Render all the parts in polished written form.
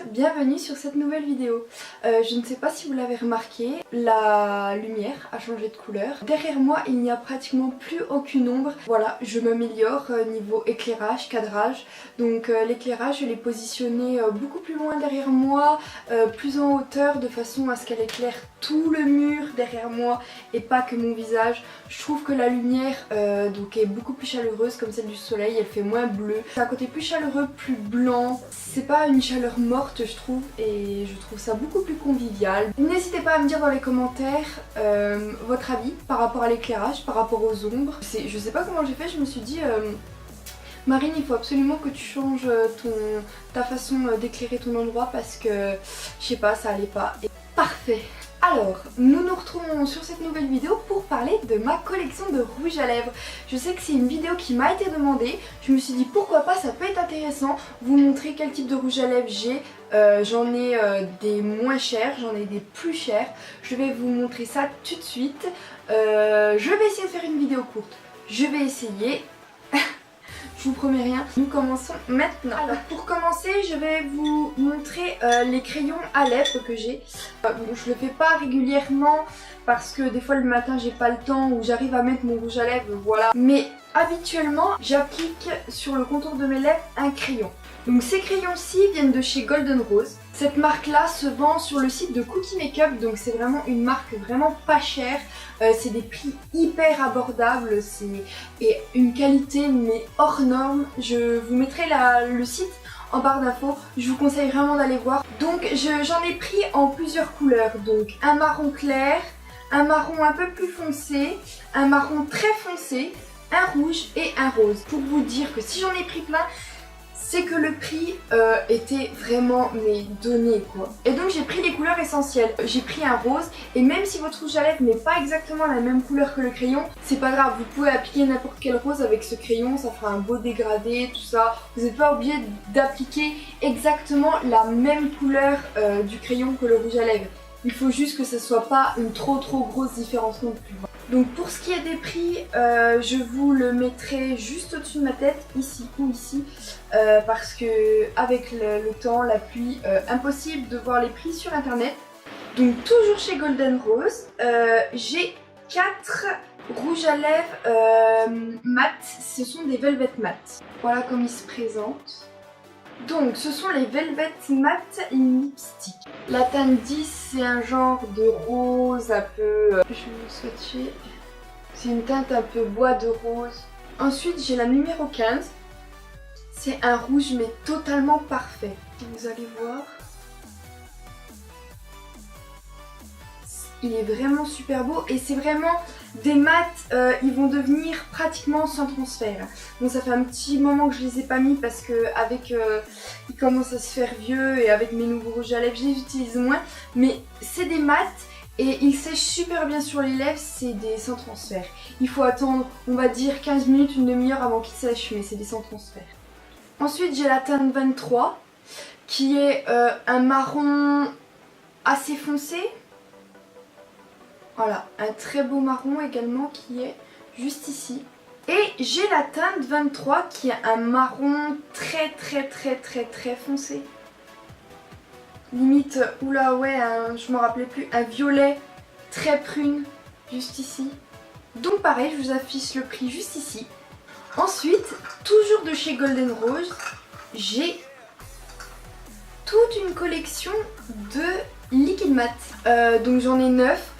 bienvenue sur cette nouvelle vidéo. Je ne sais pas si vous l'avez remarqué, la lumière a changé de couleur. Derrière moi il n'y a pratiquement plus aucune ombre. Voilà, je m'améliore niveau éclairage, cadrage. Donc l'éclairage je l'ai positionné beaucoup plus loin derrière moi, plus en hauteur de façon à ce qu'elle éclaire tout le mur derrière moi et pas que mon visage. Je trouve que la lumière donc est beaucoup plus chaleureuse comme celle du soleil, elle fait moins bleu. C'est un côté plus chaleureux, plus blanc. C'est pas une chaleur morte je trouve et je trouve ça beaucoup plus convivial. N'hésitez pas à me dire dans les commentaires votre avis par rapport à l'éclairage, par rapport aux ombres. Je sais pas comment j'ai fait, je me suis dit Marine, il faut absolument que tu changes ta façon d'éclairer ton endroit parce que je sais pas, ça allait pas. Et parfait. Alors, nous nous retrouvons sur cette nouvelle vidéo pour parler de ma collection de rouge à lèvres. Je sais que c'est une vidéo qui m'a été demandée, je me suis dit pourquoi pas, ça peut être intéressant, vous montrer quel type de rouge à lèvres j'ai. J'en ai des moins chers, j'en ai des plus chers. Je vais vous montrer ça tout de suite. Je vais essayer de faire une vidéo courte, je vais essayer. Je vous promets rien, nous commençons maintenant. Alors pour commencer je vais vous montrer les crayons à lèvres que j'ai. Bon, je le fais pas régulièrement parce que des fois le matin j'ai pas le temps ou j'arrive à mettre mon rouge à lèvres, voilà. Mais habituellement j'applique sur le contour de mes lèvres un crayon. Donc ces crayons-ci viennent de chez Golden Rose. Cette marque-là se vend sur le site de Cookie Makeup, donc c'est vraiment une marque vraiment pas chère. C'est des prix hyper abordables, et une qualité mais hors norme. Je vous mettrai le site en barre d'infos, je vous conseille vraiment d'aller voir. Donc j'en ai pris en plusieurs couleurs, donc un marron clair, un marron un peu plus foncé, un marron très foncé, un rouge et un rose. Pour vous dire que si j'en ai pris plein, c'est que le prix était vraiment donné quoi. Et donc j'ai pris les couleurs essentielles. J'ai pris un rose et même si votre rouge à lèvres n'est pas exactement la même couleur que le crayon, c'est pas grave, vous pouvez appliquer n'importe quel rose avec ce crayon, ça fera un beau dégradé, tout ça. Vous n'êtes pas obligé d'appliquer exactement la même couleur du crayon que le rouge à lèvres. Il faut juste que ce soit pas une trop grosse différence non plus. Donc pour ce qui est des prix, je vous le mettrai juste au-dessus de ma tête, ici ou ici, parce que avec le temps, la pluie, impossible de voir les prix sur internet. Donc toujours chez Golden Rose, j'ai 4 rouges à lèvres mat, ce sont des Velvet Matte. Voilà comme ils se présentent. Donc ce sont les Velvet Matte Lipstick. La teinte 10 c'est un genre de rose un peu... je vais vous swatcher. C'est une teinte un peu bois de rose. Ensuite j'ai la numéro 15. C'est un rouge mais totalement parfait. Vous allez voir. Il est vraiment super beau et c'est vraiment des mats, ils vont devenir pratiquement sans transfert. Bon ça fait un petit moment que je les ai pas mis parce que avec ils commencent à se faire vieux et avec mes nouveaux rouges à lèvres je les utilise moins. Mais c'est des mats et ils sèchent super bien sur les lèvres, c'est des sans transfert. Il faut attendre on va dire 15 minutes, une demi-heure avant qu'ils sèchent mais c'est des sans transfert. Ensuite j'ai la teinte 23 qui est un marron assez foncé. Voilà, un très beau marron également qui est juste ici. Et j'ai la teinte 23 qui est un marron très foncé. Limite, oula ouais, je me rappelais plus, un violet très prune juste ici. Donc pareil, je vous affiche le prix juste ici. Ensuite, toujours de chez Golden Rose, j'ai toute une collection de liquid matte. Donc j'en ai 9.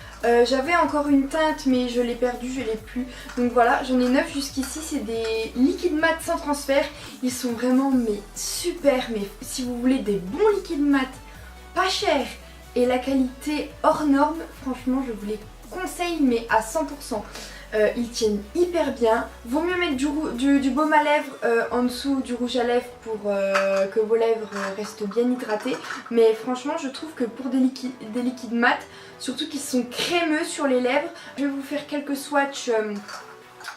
J'avais encore une teinte mais je l'ai perdue, je l'ai plus. Donc voilà, j'en ai 9 jusqu'ici, c'est des liquides mat sans transfert. Ils sont vraiment super, mais si vous voulez des bons liquides mat pas chers et la qualité hors norme, franchement je vous les conseille mais à 100%. Ils tiennent hyper bien. Vaut mieux mettre du baume à lèvres en dessous du rouge à lèvres pour que vos lèvres restent bien hydratées. Mais franchement je trouve que pour des liquides mat, surtout qu'ils sont crémeux sur les lèvres, je vais vous faire quelques swatchs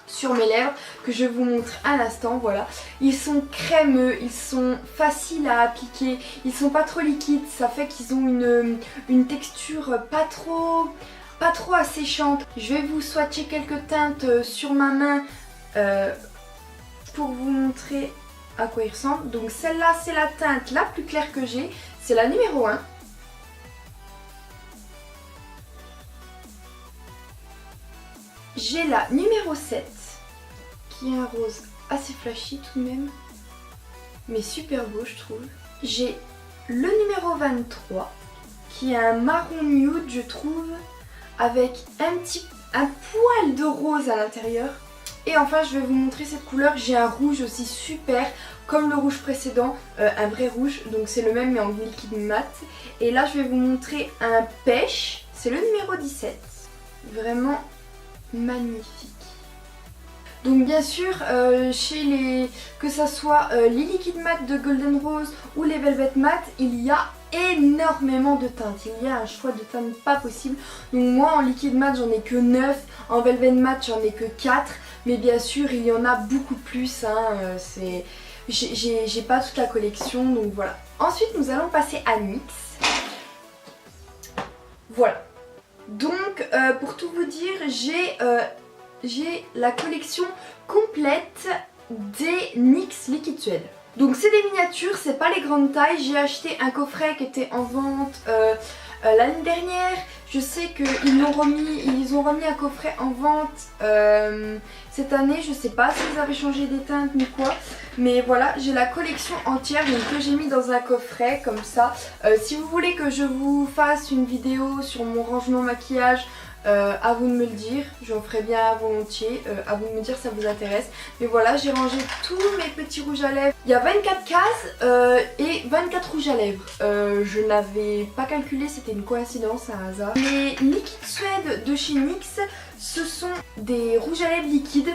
sur mes lèvres que je vous montre à l'instant. Voilà, ils sont crémeux, ils sont faciles à appliquer, ils sont pas trop liquides, ça fait qu'ils ont une texture pas trop asséchante. Je vais vous swatcher quelques teintes sur ma main pour vous montrer à quoi il ressemble. Donc celle-là c'est la teinte la plus claire que j'ai, c'est la numéro 1. J'ai la numéro 7, qui est un rose assez flashy tout de même, mais super beau je trouve. J'ai le numéro 23, qui est un marron nude je trouve, avec un poil de rose à l'intérieur. Et enfin je vais vous montrer cette couleur, j'ai un rouge aussi super, comme le rouge précédent, un vrai rouge, donc c'est le même mais en liquide mat. Et là je vais vous montrer un pêche, c'est le numéro 17, vraiment magnifique. Donc bien sûr, que ça soit les liquides mat de Golden Rose ou les Velvet Mat, il y a énormément de teintes. Il y a un choix de teintes pas possible. Donc moi en liquide mat j'en ai que 9, en Velvet Mat j'en ai que 4. Mais bien sûr il y en a beaucoup plus, hein, j'ai pas toute la collection, donc voilà. Ensuite nous allons passer à NYX. Voilà. Donc pour tout vous dire, j'ai la collection complète des NYX Liquid Suede. Donc c'est des miniatures, c'est pas les grandes tailles. J'ai acheté un coffret qui était en vente l'année dernière. Je sais qu'ils ont remis un coffret en vente cette année. Je sais pas s'ils avaient changé des teintes ni quoi. Mais voilà, j'ai la collection entière donc, que j'ai mis dans un coffret comme ça. Si vous voulez que je vous fasse une vidéo sur mon rangement maquillage, à vous de me le dire, j'en ferai bien volontiers, à vous de me dire si ça vous intéresse. Mais voilà, j'ai rangé tous mes petits rouges à lèvres. Il y a 24 cases et 24 rouges à lèvres. Je n'avais pas calculé, c'était une coïncidence, un hasard. Les Liquid Suede de chez NYX, ce sont des rouges à lèvres liquides,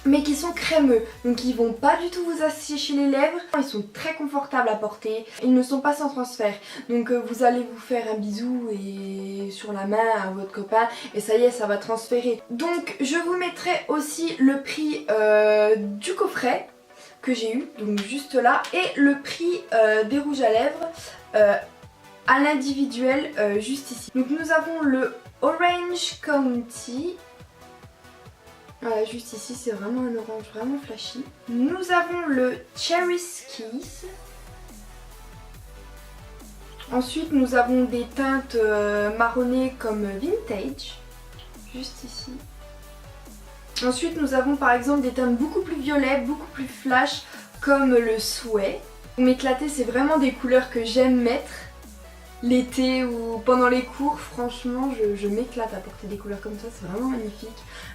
mais qui sont crémeux, donc ils vont pas du tout vous assécher les lèvres. Ils sont très confortables à porter, ils ne sont pas sans transfert, donc vous allez vous faire un bisou et sur la main à votre copain et ça y est, ça va transférer. Donc je vous mettrai aussi le prix du coffret que j'ai eu, donc juste là, et le prix des rouges à lèvres à l'individuel juste ici. Donc nous avons le Orange County. Voilà, juste ici, c'est vraiment un orange vraiment flashy. Nous avons le Cherry Kiss. Ensuite, nous avons des teintes marronnées comme Vintage, juste ici. Ensuite, nous avons par exemple des teintes beaucoup plus violettes, beaucoup plus flash, comme le Sway. Pour m'éclater, c'est vraiment des couleurs que j'aime mettre. L'été ou pendant les cours, franchement, je m'éclate à porter des couleurs comme ça, c'est vraiment magnifique.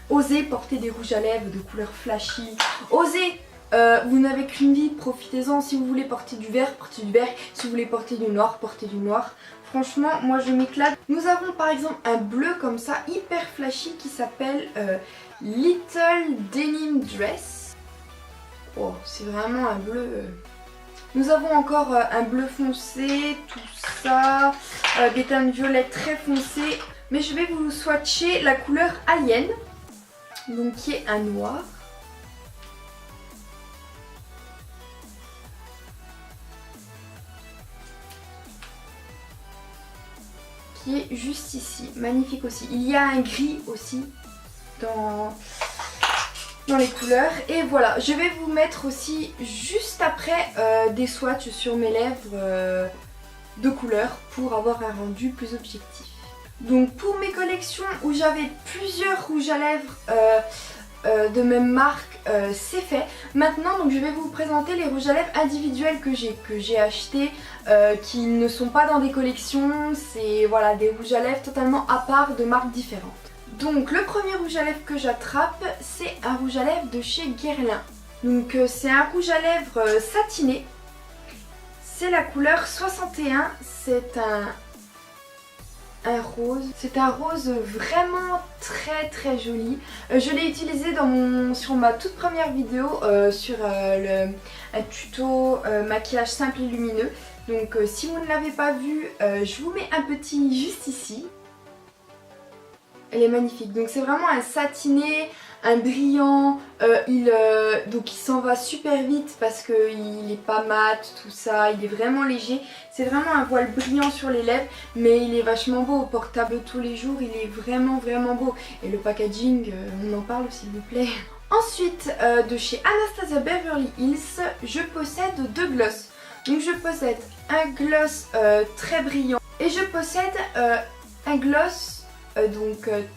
Osez porter des rouges à lèvres de couleurs flashy. Osez, vous n'avez qu'une vie, profitez-en. Si vous voulez porter du vert, portez du vert. Si vous voulez porter du noir, portez du noir. Franchement, moi je m'éclate. Nous avons par exemple un bleu comme ça, hyper flashy, qui s'appelle Little Denim Dress. Oh, c'est vraiment un bleu... Nous avons encore un bleu foncé, tout ça, des teintes violettes très foncées. Mais je vais vous swatcher la couleur Alien, donc qui est un noir. Qui est juste ici, magnifique aussi. Il y a un gris aussi dans les couleurs. Et voilà, je vais vous mettre aussi juste après des swatchs sur mes lèvres de couleurs pour avoir un rendu plus objectif. Donc pour mes collections où j'avais plusieurs rouges à lèvres de même marque, c'est fait. Maintenant donc je vais vous présenter les rouges à lèvres individuels que j'ai achetés, qui ne sont pas dans des collections. C'est voilà, des rouges à lèvres totalement à part de marques différentes. Donc le premier rouge à lèvres que j'attrape, c'est un rouge à lèvres de chez Guerlain. Donc c'est un rouge à lèvres satiné. C'est la couleur 61, c'est un rose. C'est un rose vraiment très joli. Je l'ai utilisé sur ma toute première vidéo sur un tuto maquillage simple et lumineux. Donc si vous ne l'avez pas vu, je vous mets un petit juste ici. Elle est magnifique, donc c'est vraiment un satiné, un brillant, donc il s'en va super vite parce qu'il n'est pas mat, tout ça, il est vraiment léger. C'est vraiment un voile brillant sur les lèvres, mais il est vachement beau, portable tous les jours, il est vraiment beau. Et le packaging, on en parle s'il vous plaît. Ensuite, de chez Anastasia Beverly Hills, je possède deux glosses. Donc je possède un gloss très brillant et je possède un gloss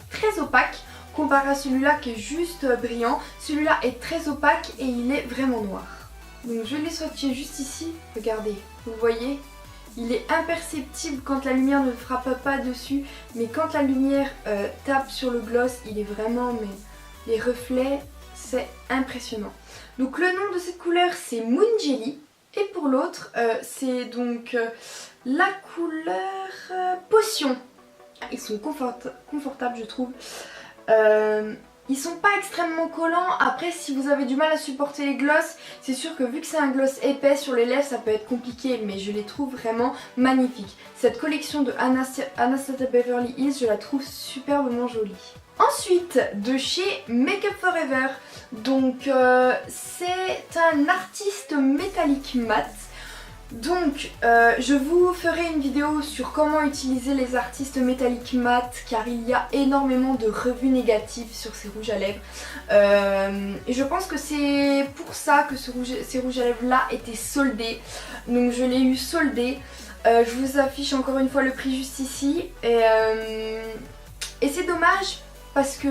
très opaque comparé à celui-là qui est juste brillant. Celui-là est très opaque et il est vraiment noir. Donc je l'ai swatché juste ici, regardez, vous voyez, il est imperceptible quand la lumière ne frappe pas dessus, mais quand la lumière tape sur le gloss, il est vraiment, mais les reflets, c'est impressionnant. Donc le nom de cette couleur c'est Moon Jelly et pour l'autre c'est donc la couleur Potion. Ils sont confortables je trouve. Ils sont pas extrêmement collants. Après si vous avez du mal à supporter les glosses, c'est sûr que vu que c'est un gloss épais sur les lèvres ça peut être compliqué, mais je les trouve vraiment magnifiques. Cette collection de Anastasia Beverly Hills, je la trouve superbement jolie. Ensuite de chez Make Up For Ever, donc c'est un artiste métallique mat. Donc je vous ferai une vidéo sur comment utiliser les artistes métalliques mat car il y a énormément de revues négatives sur ces rouges à lèvres et je pense que c'est pour ça que ces rouges à lèvres là étaient soldés. Donc je l'ai eu soldé. Je vous affiche encore une fois le prix juste ici et c'est dommage parce que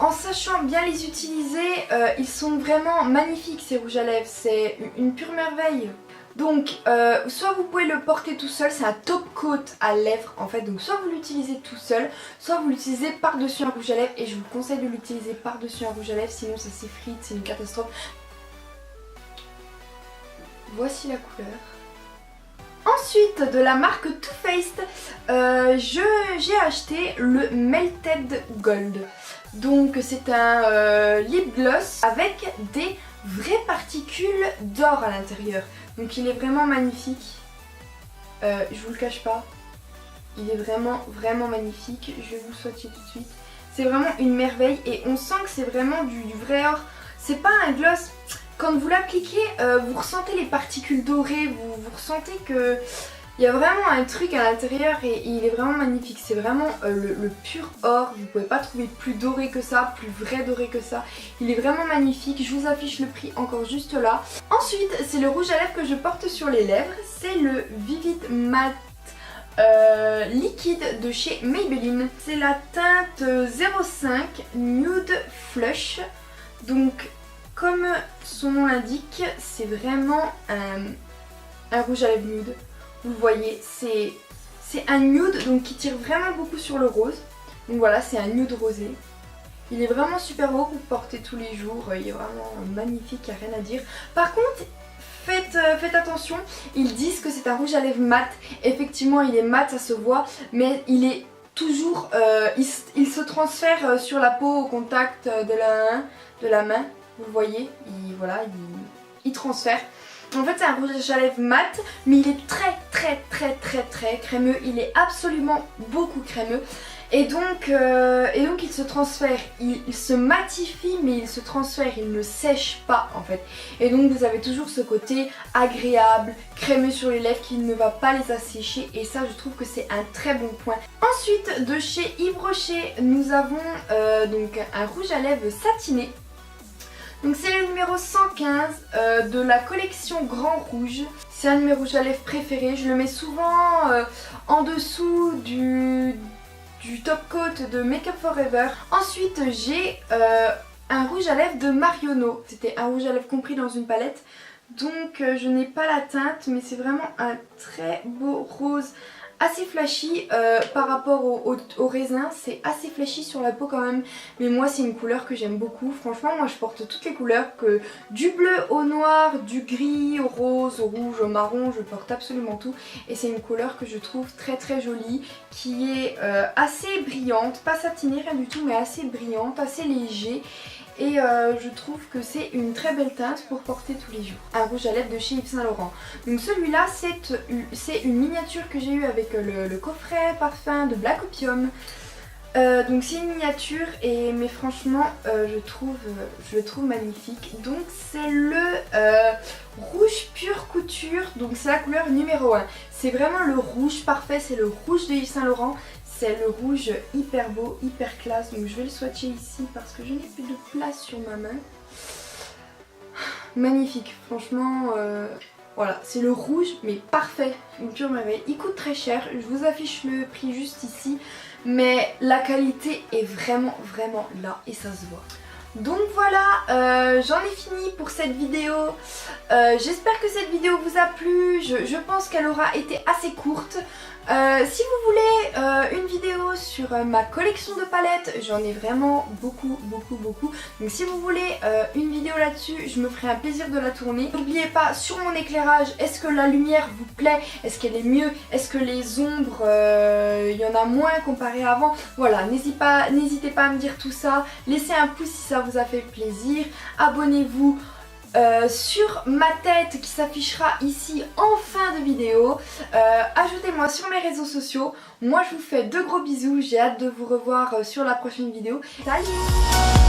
en sachant bien les utiliser, ils sont vraiment magnifiques ces rouges à lèvres, c'est une pure merveille. Donc soit vous pouvez le porter tout seul, c'est un top coat à lèvres en fait, donc soit vous l'utilisez tout seul, soit vous l'utilisez par-dessus un rouge à lèvres et je vous conseille de l'utiliser par-dessus un rouge à lèvres, sinon ça s'effrite, c'est une catastrophe. Voici la couleur. Ensuite de la marque Too Faced, j'ai acheté le Melted Gold. Donc c'est un lip gloss avec des vraies particules d'or à l'intérieur. Donc il est vraiment magnifique. Je vous le cache pas. Il est vraiment magnifique. Je vais vous le swatcher tout de suite. C'est vraiment une merveille et on sent que c'est vraiment du vrai or. C'est pas un gloss. Quand vous l'appliquez, vous ressentez les particules dorées. Vous ressentez que il y a vraiment un truc à l'intérieur et il est vraiment magnifique. C'est vraiment le pur or. Vous pouvez pas trouver plus doré que ça, plus vrai doré que ça. Il est vraiment magnifique. Je vous affiche le prix encore juste là. Ensuite, c'est le rouge à lèvres que je porte sur les lèvres. C'est le Vivid Matte liquide de chez Maybelline. C'est la teinte 05 Nude Flush. Donc, comme son nom l'indique, c'est vraiment un rouge à lèvres nude. Vous le voyez, c'est un nude donc qui tire vraiment beaucoup sur le rose. Donc voilà, c'est un nude rosé. Il est vraiment super beau pour porter tous les jours. Il est vraiment magnifique, il n'y a rien à dire. Par contre, faites attention, ils disent que c'est un rouge à lèvres mat. Effectivement, il est mat, ça se voit, mais il est toujours... il se transfère sur la peau au contact de la main. Vous le voyez, il transfère. En fait c'est un rouge à lèvres mat, mais il est très crémeux, il est absolument beaucoup crémeux. Et donc il se transfère, il se matifie mais il se transfère, il ne sèche pas en fait. Et donc vous avez toujours ce côté agréable, crémeux sur les lèvres qui ne va pas les assécher et ça je trouve que c'est un très bon point. Ensuite de chez Yves Rocher nous avons donc un rouge à lèvres satiné. Donc c'est le numéro 115 de la collection Grand Rouge. C'est un de mes rouges à lèvres préférés. Je le mets souvent en dessous du top coat de Make Up For Ever. Ensuite j'ai un rouge à lèvres de Marionneau. C'était un rouge à lèvres compris dans une palette. Donc je n'ai pas la teinte mais c'est vraiment un très beau rose. Assez flashy par rapport au raisin, c'est assez flashy sur la peau quand même, mais moi c'est une couleur que j'aime beaucoup. Franchement moi je porte toutes les couleurs, que du bleu au noir, du gris au rose, au rouge, au marron, je porte absolument tout et c'est une couleur que je trouve très jolie, qui est assez brillante, pas satinée rien du tout mais assez brillante, assez léger. Et je trouve que c'est une très belle teinte pour porter tous les jours. Un rouge à lèvres de chez Yves Saint Laurent. Donc celui-là c'est une miniature que j'ai eue avec le coffret parfum de Black Opium. Donc c'est une miniature mais franchement je le trouve magnifique. Donc c'est le rouge pure couture, donc c'est la couleur numéro 1. C'est vraiment le rouge parfait, c'est le rouge de Yves Saint Laurent. C'est le rouge hyper beau, hyper classe, donc je vais le swatcher ici parce que je n'ai plus de place sur ma main. Magnifique, franchement Voilà, c'est le rouge mais parfait, une pure merveille. Il coûte très cher, je vous affiche le prix juste ici, mais la qualité est vraiment là et ça se voit. Donc voilà, j'en ai fini pour cette vidéo. J'espère que cette vidéo vous a plu. Je pense qu'elle aura été assez courte. Si vous voulez une vidéo sur ma collection de palettes, j'en ai vraiment beaucoup. Donc si vous voulez une vidéo là-dessus, je me ferai un plaisir de la tourner. N'oubliez pas, sur mon éclairage, est-ce que la lumière vous plaît? Est-ce qu'elle est mieux? Est-ce que les ombres, il y en a moins comparé à avant? Voilà, n'hésitez pas à me dire tout ça. Laissez un pouce si ça vous a fait plaisir. Abonnez-vous. Sur ma tête qui s'affichera ici en fin de vidéo. Ajoutez-moi sur mes réseaux sociaux. Moi je vous fais de gros bisous, j'ai hâte de vous revoir sur la prochaine vidéo. Salut!